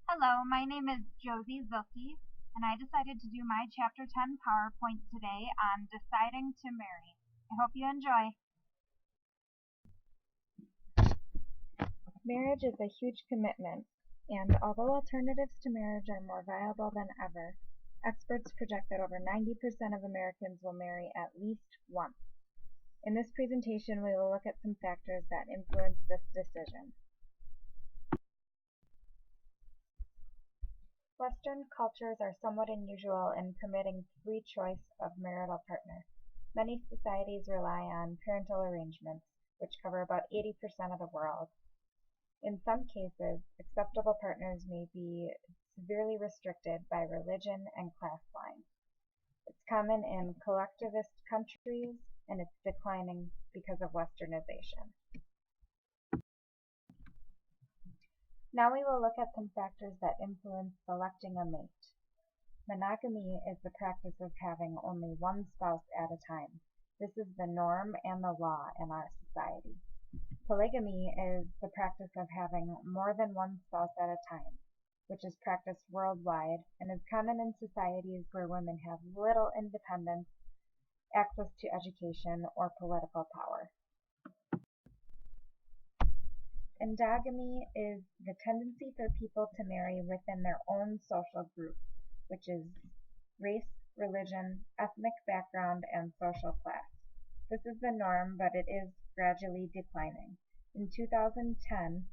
Hello, my name is Josie Zilke, and I decided to do my Chapter 10 PowerPoint today on deciding to marry. I hope you enjoy. Marriage is a huge commitment, and although alternatives to marriage are more viable than ever, experts project that over 90% of Americans will marry at least once. In this presentation, we will look at some factors that influence this decision. Western cultures are somewhat unusual in permitting free choice of marital partner. Many societies rely on parental arrangements, which cover about 80% of the world. In some cases, acceptable partners may be severely restricted by religion and class lines. It's common in collectivist countries, and it's declining because of westernization. Now we will look at some factors that influence selecting a mate. Monogamy is the practice of having only one spouse at a time. This is the norm and the law in our society. Polygamy is the practice of having more than one spouse at a time, which is practiced worldwide and is common in societies where women have little independence, access to education, or political power. Endogamy is the tendency for people to marry within their own social group, which is race, religion, ethnic background, and social class. This is the norm, but it is gradually declining. In 2010,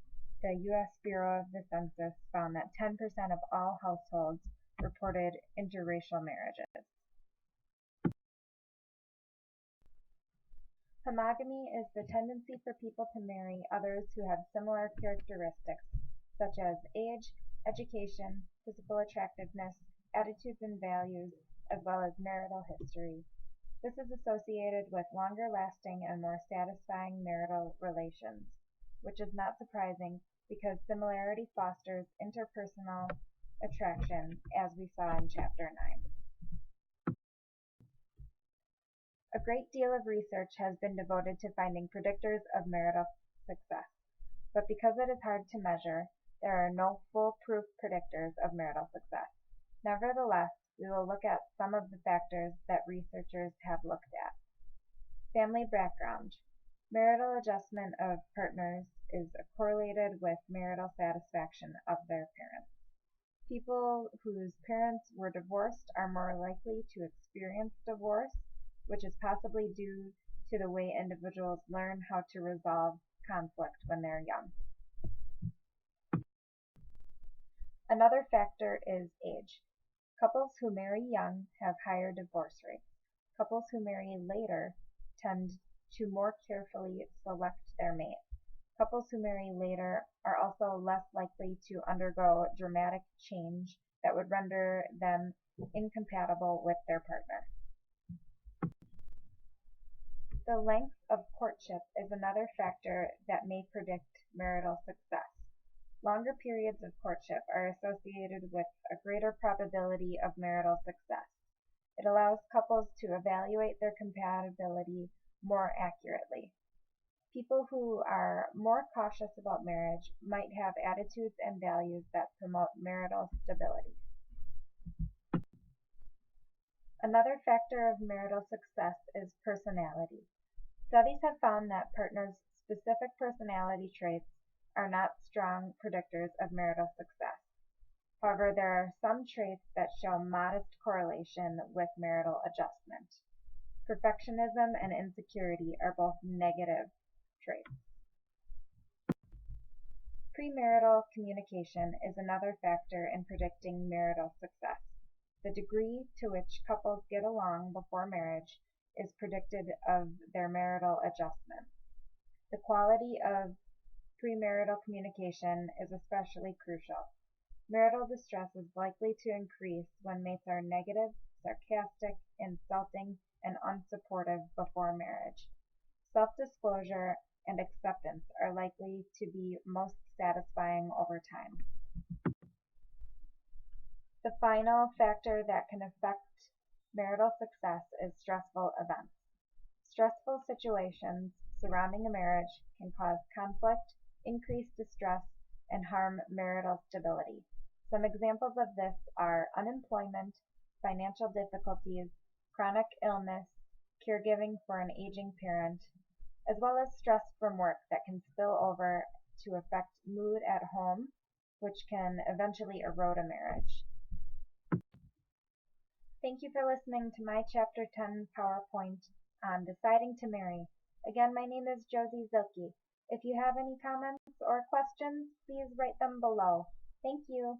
the U.S. Bureau of the Census found that 10% of all households reported interracial marriages. Homogamy is the tendency for people to marry others who have similar characteristics, such as age, education, physical attractiveness, attitudes and values, as well as marital history. This is associated with longer-lasting and more satisfying marital relations, which is not surprising because similarity fosters interpersonal attraction, as we saw in Chapter 9. A great deal of research has been devoted to finding predictors of marital success, but because it is hard to measure, there are no foolproof predictors of marital success. Nevertheless, we will look at some of the factors that researchers have looked at. Family background. Marital adjustment of partners is correlated with marital satisfaction of their parents. People whose parents were divorced are more likely to experience divorce, which is possibly due to the way individuals learn how to resolve conflict when they're young. Another factor is age. Couples who marry young have higher divorce rates. Couples who marry later tend to more carefully select their mate. Couples who marry later are also less likely to undergo dramatic change that would render them incompatible with their partner. The length of courtship is another factor that may predict marital success. Longer periods of courtship are associated with a greater probability of marital success. It allows couples to evaluate their compatibility more accurately. People who are more cautious about marriage might have attitudes and values that promote marital stability. Another factor of marital success is personality. Studies have found that partners' specific personality traits are not strong predictors of marital success. However, there are some traits that show modest correlation with marital adjustment. Perfectionism and insecurity are both negative traits. Premarital communication is another factor in predicting marital success. The degree to which couples get along before marriage is predicted of their marital adjustment. The quality of premarital communication is especially crucial. Marital distress is likely to increase when mates are negative, sarcastic, insulting, and unsupportive before marriage. Self-disclosure and acceptance are likely to be most satisfying over time. The final factor that can affect marital success is stressful events. Stressful situations surrounding a marriage can cause conflict, increase distress, and harm marital stability. Some examples of this are unemployment, financial difficulties, chronic illness, caregiving for an aging parent, as well as stress from work that can spill over to affect mood at home, which can eventually erode a marriage. Thank you for listening to my Chapter 10 PowerPoint on deciding to marry. Again, my name is Josie Zilke. If you have any comments or questions, please write them below. Thank you.